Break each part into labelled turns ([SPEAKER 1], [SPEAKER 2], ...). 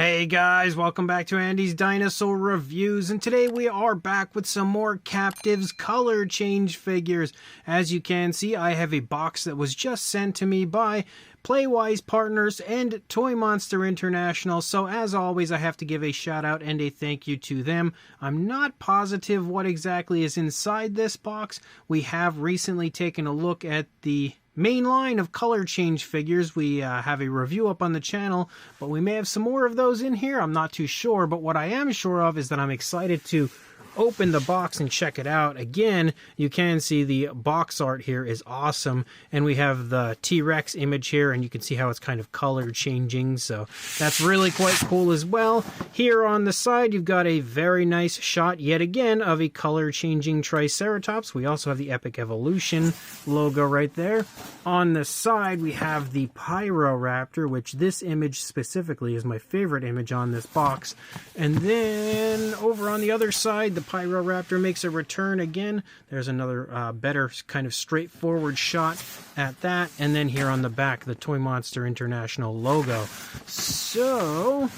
[SPEAKER 1] Hey guys, welcome back to Andy's Dinosaur Reviews, and today we are back with some more Captivz color change figures. As you can see, I have a box that was just sent to me by Playwise Partners and Toymonster International, so as always I have to give a shout out and a thank you to them. I'm not positive what exactly is inside this box. We have recently taken a look at the main line of color change figures. We have a review up on the channel, but we may have some more of those in here. I'm not too sure, but what I am sure of is that I'm excited to open the box and check it out. Again, you can see the box art here is awesome, and we have the T-Rex image here, and you can see how it's kind of color changing, so that's really quite cool as well. Here on the side, you've got a very nice shot yet again of a color changing Triceratops. We also have the Epic Evolution logo right there. On the side, we have the Pyroraptor, which this image specifically is my favorite image on this box. And then over on the other side, the Pyroraptor makes a return again. There's another better kind of straightforward shot at that. And then here on the back, the Toymonster International logo. So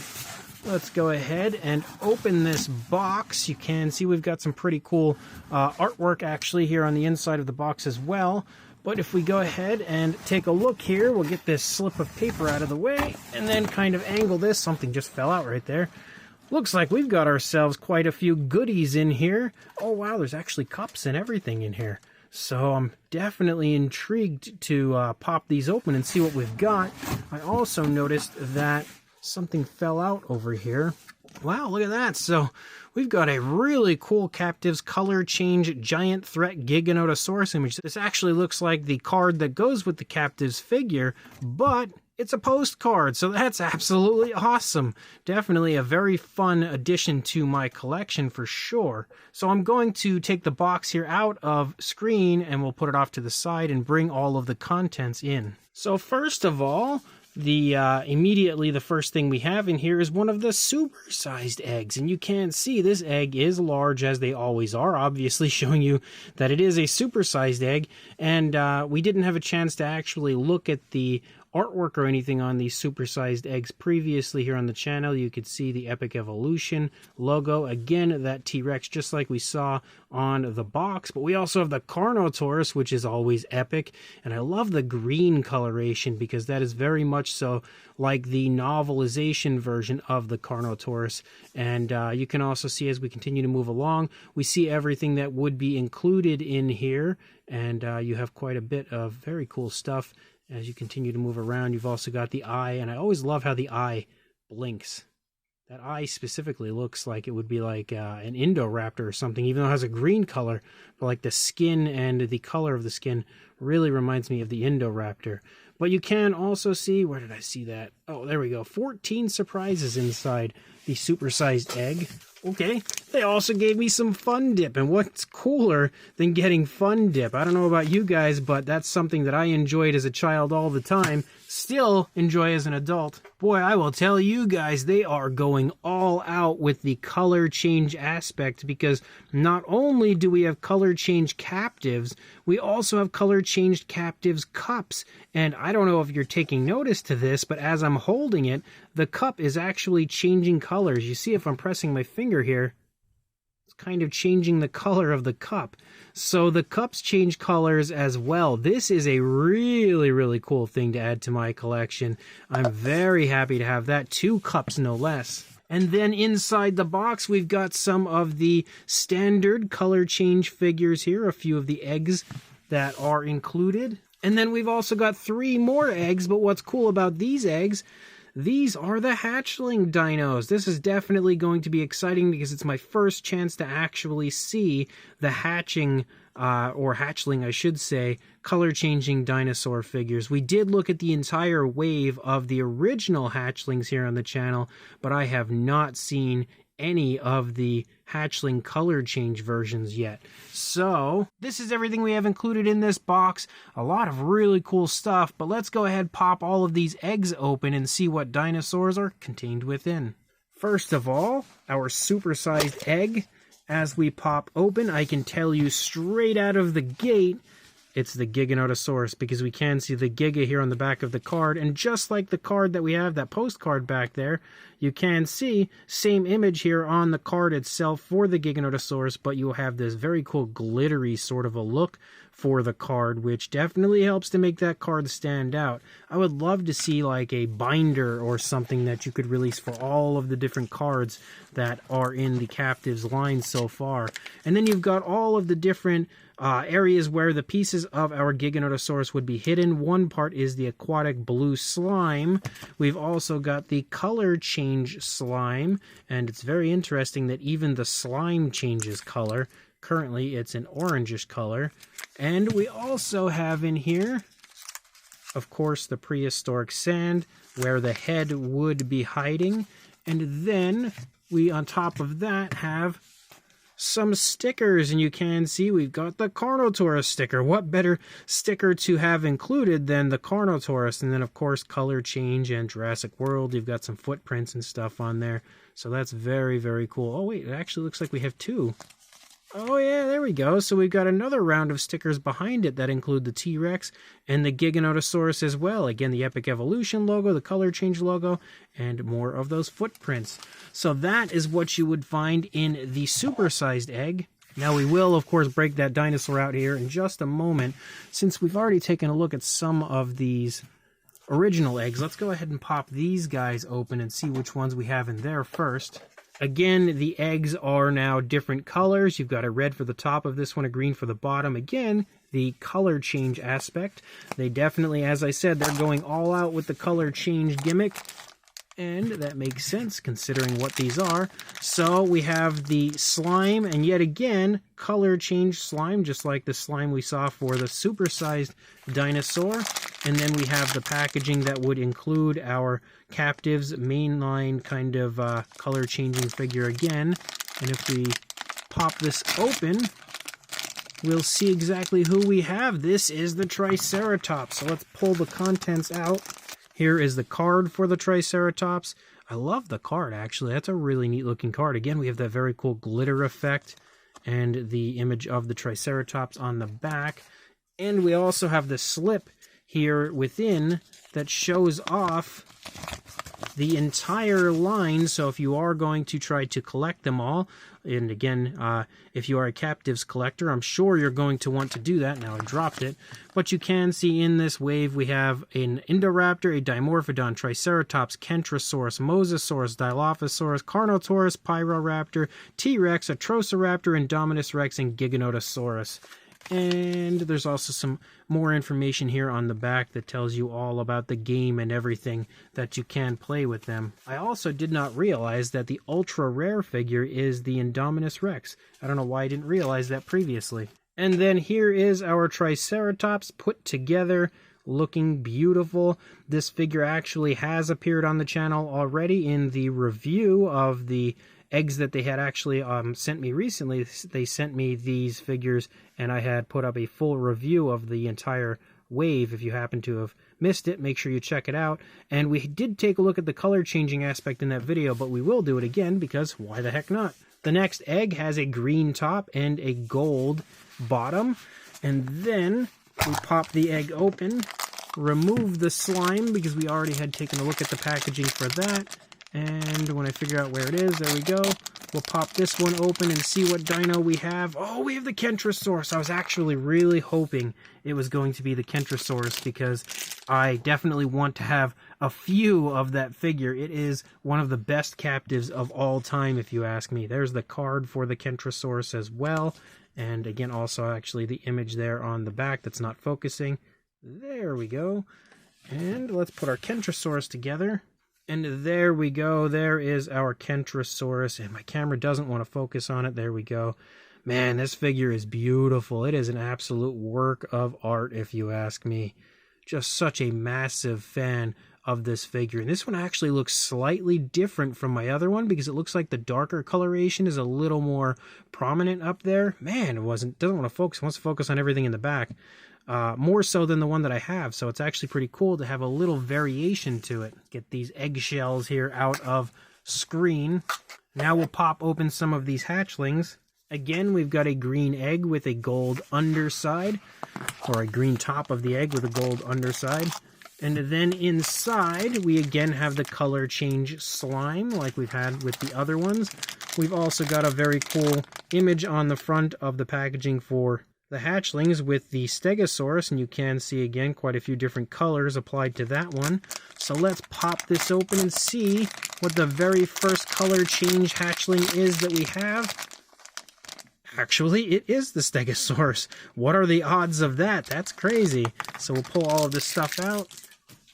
[SPEAKER 1] let's go ahead and open this box. You can see we've got some pretty cool artwork actually here on the inside of the box as well. But if we go ahead and take a look here, we'll get this slip of paper out of the way and then kind of angle this. Something just fell out right there. Looks like we've got ourselves quite a few goodies in here. Oh wow, there's actually cups and everything in here. So I'm definitely intrigued to pop these open and see what we've got. I also noticed that something fell out over here. Wow, look at that. So we've got a really cool Captivz color change giant threat Giganotosaurus image. This actually looks like the card that goes with the Captivz figure, but it's a postcard, so that's absolutely awesome. Definitely a very fun addition to my collection for sure. So I'm going to take the box here out of screen and we'll put it off to the side and bring all of the contents in. So first of all, immediately the first thing we have in here is one of the super-sized eggs, and you can see this egg is large as they always are, obviously showing you that it is a super-sized egg. And we didn't have a chance to actually look at the artwork or anything on these super-sized eggs previously here on the channel. You could see the Epic Evolution logo, again that T-Rex just like we saw on the box, but we also have the Carnotaurus, which is always epic, and I love the green coloration because that is very much so like the novelization version of the Carnotaurus. And you can also see as we continue to move along, we see everything that would be included in here, and you have quite a bit of very cool stuff. As you continue to move around, you've also got the eye, and I always love how the eye blinks. That eye specifically looks like it would be like an Indoraptor or something, even though it has a green color. But like the skin and the color of the skin really reminds me of the Indoraptor. But you can also see, where did I see that? Oh, there we go. 14 surprises inside the supersized egg. Okay, they also gave me some Fun Dip, and what's cooler than getting Fun Dip? I don't know about you guys, but that's something that I enjoyed as a child all the time, still enjoy as an adult. Boy, I will tell you guys, they are going all out with the color change aspect, because not only do we have color change Captivz, we also have color changed Captivz cups. And I don't know if you're taking notice to this, but as I'm holding it, the cup is actually changing colors. You see if I'm pressing my finger here, it's kind of changing the color of the cup. So the cups change colors as well. This is a really, really cool thing to add to my collection. I'm very happy to have that. 2 cups, no less. And then inside the box, we've got some of the standard color change figures here, a few of the eggs that are included. And then we've also got 3 more eggs, but what's cool about these eggs, these are the hatchling dinos. This is definitely going to be exciting because it's my first chance to actually see the hatching, or hatchling I should say, color-changing dinosaur figures. We did look at the entire wave of the original hatchlings here on the channel, but I have not seen any of the hatchling color change versions yet. So this is everything we have included in this box. A lot of really cool stuff, but let's go ahead, pop all of these eggs open and see what dinosaurs are contained within. First of all, our supersized egg. As we pop open, I can tell you straight out of the gate it's the Giganotosaurus, because we can see the Giga here on the back of the card, and just like the card that we have, that postcard back there, you can see same image here on the card itself for the Giganotosaurus, but you'll have this very cool glittery sort of a look for the card, which definitely helps to make that card stand out. I would love to see like a binder or something that you could release for all of the different cards that are in the Captivz line so far. And then you've got all of the different areas where the pieces of our Giganotosaurus would be hidden. One part is the aquatic blue slime. We've also got the color change slime, and it's very interesting that even the slime changes color. Currently, it's an orangish color. And we also have in here, of course, the prehistoric sand, where the head would be hiding. And then we, on top of that, have some stickers, and you can see we've got the Carnotaurus sticker. What better sticker to have included than the Carnotaurus? And then, of course, color change and Jurassic World. You've got some footprints and stuff on there. So that's very, very cool. Oh, wait, it actually looks like we have two. Oh, yeah, there we go. So we've got another round of stickers behind it that include the T-Rex and the Giganotosaurus as well. Again, the Epic Evolution logo, the color change logo, and more of those footprints. So that is what you would find in the supersized egg. Now we will, of course, break that dinosaur out here in just a moment. Since we've already taken a look at some of these original eggs, let's go ahead and pop these guys open and see which ones we have in there first. Again, the eggs are now different colors. You've got a red for the top of this one, a green for the bottom. Again, the color change aspect. They definitely, as I said, they're going all out with the color change gimmick. And that makes sense considering what these are. So we have the slime, and yet again, color change slime, just like the slime we saw for the supersized dinosaur. And then we have the packaging that would include our Captivz mainline kind of color changing figure again. And if we pop this open, we'll see exactly who we have. This is the Triceratops. So let's pull the contents out. Here is the card for the Triceratops. I love the card, actually. That's a really neat looking card. Again, we have that very cool glitter effect and the image of the Triceratops on the back. And we also have the slip here within that shows off the entire line. So if you are going to try to collect them all, and again, if you are a Captivz collector, I'm sure you're going to want to do that. Now I dropped it. But you can see in this wave, we have an Indoraptor, a Dimorphodon, Triceratops, Kentrosaurus, Mosasaurus, Dilophosaurus, Carnotaurus, Pyroraptor, T-Rex, Atrociraptor, Indominus Rex, and Giganotosaurus. And there's also some more information here on the back that tells you all about the game and everything that you can play with them. I also did not realize that the ultra rare figure is the Indominus Rex. I don't know why I didn't realize that previously. And then here is our Triceratops put together, looking beautiful. This figure actually has appeared on the channel already in the review of the eggs that they had actually sent me recently. They sent me these figures, and I had put up a full review of the entire wave. If you happen to have missed it, make sure you check it out. And we did take a look at the color changing aspect in that video, but we will do it again because why the heck not? The next egg has a green top and a gold bottom. And then we pop the egg open, remove the slime because we already had taken a look at the packaging for that. And when I figure out where it is, there we go. We'll pop this one open and see what dino we have. Oh, we have the Kentrosaurus. I was actually really hoping it was going to be the Kentrosaurus because I definitely want to have a few of that figure. It is one of the best Captivz of all time, if you ask me. There's the card for the Kentrosaurus as well. And again, also actually the image there on the back that's not focusing. There we go. And let's put our Kentrosaurus together. And there we go. There is our Kentrosaurus. And my camera doesn't want to focus on it. There we go. Man, this figure is beautiful. It is an absolute work of art, if you ask me. Just such a massive fan of this figure. And this one actually looks slightly different from my other one because it looks like the darker coloration is a little more prominent up there. Man, doesn't want to focus. It wants to focus on everything in the back. More so than the one that I have, so it's actually pretty cool to have a little variation to it. Get these eggshells here out of screen. Now we'll pop open some of these hatchlings. Again, we've got a green egg with a gold underside, or a green top of the egg with a gold underside. And then inside, we again have the color change slime like we've had with the other ones. We've also got a very cool image on the front of the packaging for the hatchlings with the Stegosaurus, and you can see again quite a few different colors applied to that one. So let's pop this open and see what the very first color change hatchling is that we have. Actually, it is the Stegosaurus. What are the odds of that? That's crazy. So we'll pull all of this stuff out.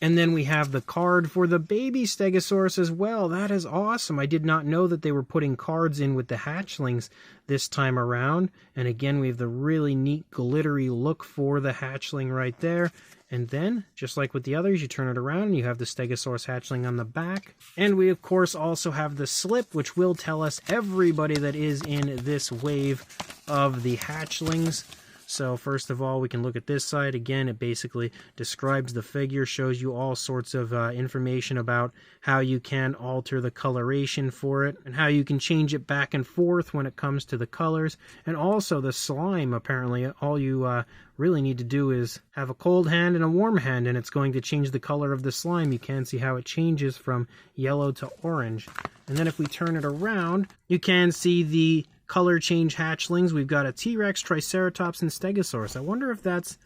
[SPEAKER 1] And then we have the card for the baby Stegosaurus as well. That is awesome. I did not know that they were putting cards in with the hatchlings this time around. And again, we have the really neat glittery look for the hatchling right there. And then, just like with the others, you turn it around and you have the Stegosaurus hatchling on the back. And we, of course, also have the slip, which will tell us everybody that is in this wave of the hatchlings. So first of all, we can look at this side. Again, it basically describes the figure, shows you all sorts of information about how you can alter the coloration for it, and how you can change it back and forth when it comes to the colors. And also the slime, apparently, all you really need to do is have a cold hand and a warm hand, and it's going to change the color of the slime. You can see how it changes from yellow to orange. And then if we turn it around, you can see the color change hatchlings. We've got a T-Rex, Triceratops, and Stegosaurus. I wonder if that's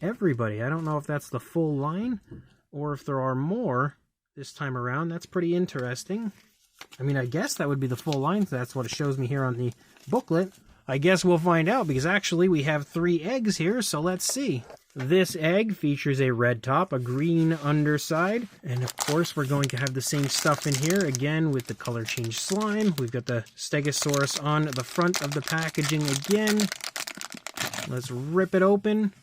[SPEAKER 1] everybody. I don't know if that's the full line or if there are more this time around. That's pretty interesting. I mean, I guess that would be the full line. That's what it shows me here on the booklet. I guess we'll find out, because actually we have 3 eggs here, so let's see. This egg features a red top, a green underside, and of course we're going to have the same stuff in here, again with the color change slime. We've got the Stegosaurus on the front of the packaging again. Let's rip it open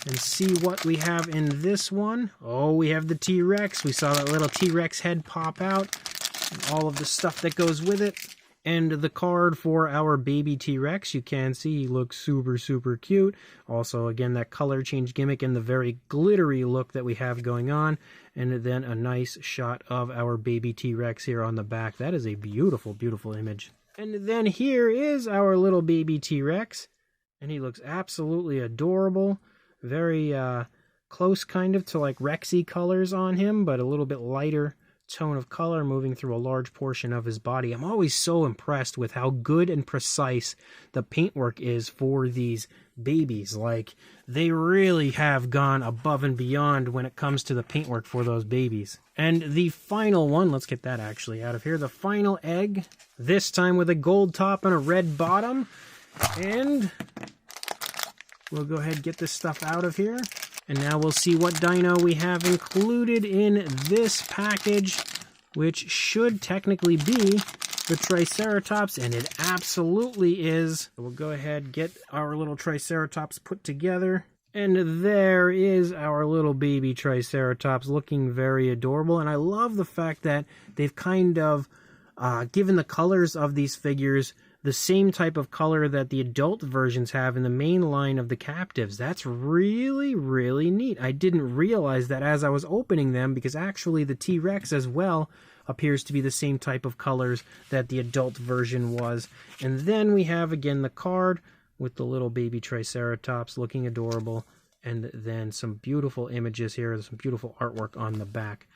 [SPEAKER 1] and see what we have in this one. Oh, we have the T-Rex. We saw that little T-Rex head pop out, and all of the stuff that goes with it. And the card for our baby T-Rex, you can see he looks super, super cute. Also, again, that color change gimmick and the very glittery look that we have going on. And then a nice shot of our baby T-Rex here on the back. That is a beautiful, beautiful image. And then here is our little baby T-Rex. And he looks absolutely adorable. Very close kind of to like Rexy colors on him, but a little bit lighter tone of color moving through a large portion of his body. I'm always so impressed with how good and precise the paintwork is for these babies. Like, they really have gone above and beyond when it comes to the paintwork for those babies. And the final one, let's get that actually out of here. The final egg, this time with a gold top and a red bottom. And we'll go ahead and get this stuff out of here. And now we'll see what dino we have included in this package, which should technically be the Triceratops, and it absolutely is. We'll go ahead and get our little Triceratops put together. And there is our little baby Triceratops, looking very adorable. And I love the fact that they've kind of given the colors of these figures the same type of color that the adult versions have in the main line of the Captivz. That's really, really neat. I didn't realize that as I was opening them, because actually the T-Rex as well appears to be the same type of colors that the adult version was. And then we have, again, the card with the little baby Triceratops looking adorable, and then some beautiful images here, some beautiful artwork on the back.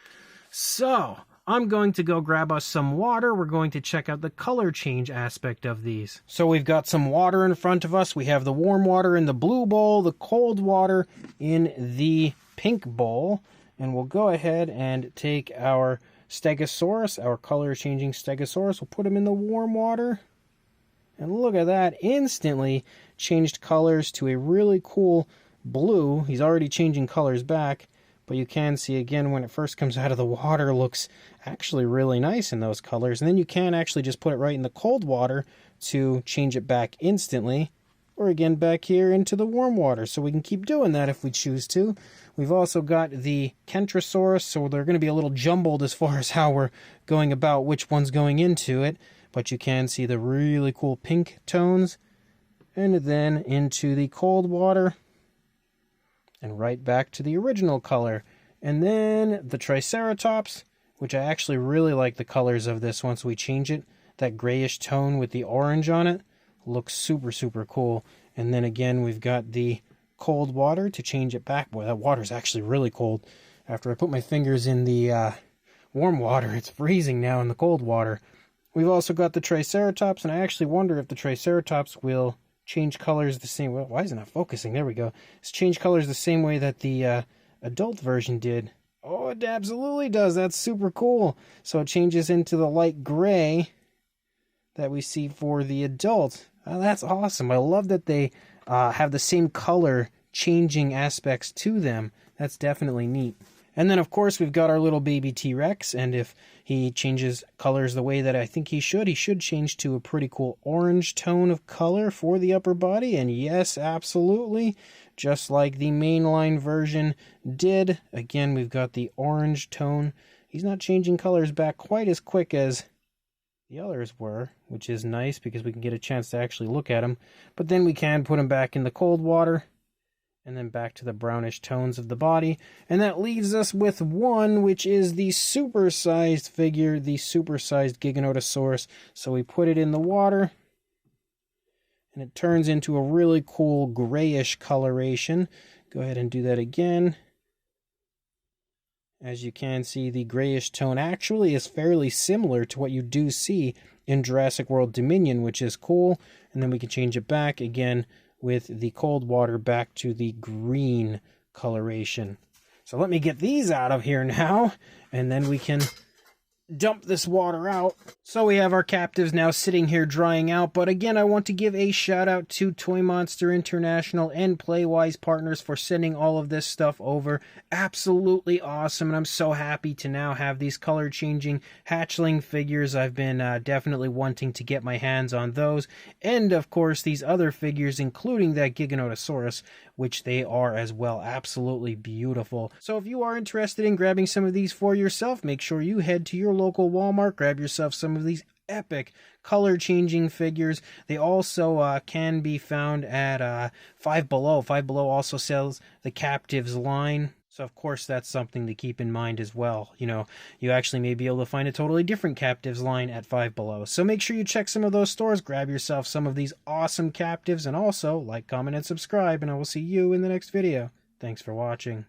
[SPEAKER 1] So I'm going to go grab us some water. We're going to check out the color change aspect of these. So we've got some water in front of us. We have the warm water in the blue bowl, the cold water in the pink bowl. And we'll go ahead and take our Stegosaurus, our color changing Stegosaurus. We'll put him in the warm water. And look at that, instantly changed colors to a really cool blue. He's already changing colors back. But you can see, again, when it first comes out of the water, looks actually really nice in those colors. And then you can actually just put it right in the cold water to change it back instantly. Or again, back here into the warm water. So we can keep doing that if we choose to. We've also got the Kentrosaurus, so they're going to be a little jumbled as far as how we're going about which one's going into it. But you can see the really cool pink tones. And then into the cold water. And right back to the original color. And then the Triceratops, which I actually really like the colors of this once we change it. That grayish tone with the orange on it. looks super, super cool. And then again, we've got the cold water to change it back. Boy, that water's actually really cold. After I put my fingers in the warm water, it's freezing now in the cold water. We've also got the Triceratops, and I actually wonder if the Triceratops will change colors the same way. Why is it not focusing? There we go. It's change colors the same way that the adult version did. Oh, it absolutely does. That's super cool. So it changes into the light gray that we see for the adult. Oh, that's awesome. I love that they have the same color changing aspects to them. That's definitely neat. And then, of course, we've got our little baby T-Rex, and if he changes colors the way that I think he should change to a pretty cool orange tone of color for the upper body. And yes, absolutely, just like the mainline version did. Again, we've got the orange tone. He's not changing colors back quite as quick as the others were, which is nice because we can get a chance to actually look at him. But then we can put him back in the cold water, and then back to the brownish tones of the body. And that leaves us with one, which is the super-sized figure, the super-sized Giganotosaurus. So we put it in the water, and it turns into a really cool grayish coloration. Go ahead and do that again. As you can see, the grayish tone actually is fairly similar to what you do see in Jurassic World Dominion, which is cool. And then we can change it back again with the cold water back to the green coloration. So let me get these out of here now, and then we can dump this water out. So we have our Captivz now sitting here drying out, but again, I want to give a shout out to Toymonster International and Playwise Partners for sending all of this stuff over. Absolutely awesome, and I'm so happy to now have these color changing hatchling figures. I've been definitely wanting to get my hands on those, and of course these other figures, including that Giganotosaurus, which they are as well. Absolutely beautiful. So if you are interested in grabbing some of these for yourself, make sure you head to your local Walmart, grab yourself some of these epic color changing figures. They also can be found at Five Below. Five Below also sells the Captivz line. So of course that's something to keep in mind as well. You know, you actually may be able to find a totally different Captivz line at Five Below. So make sure you check some of those stores, grab yourself some of these awesome Captivz, and also like, comment, and subscribe, and I will see you in the next video. Thanks for watching.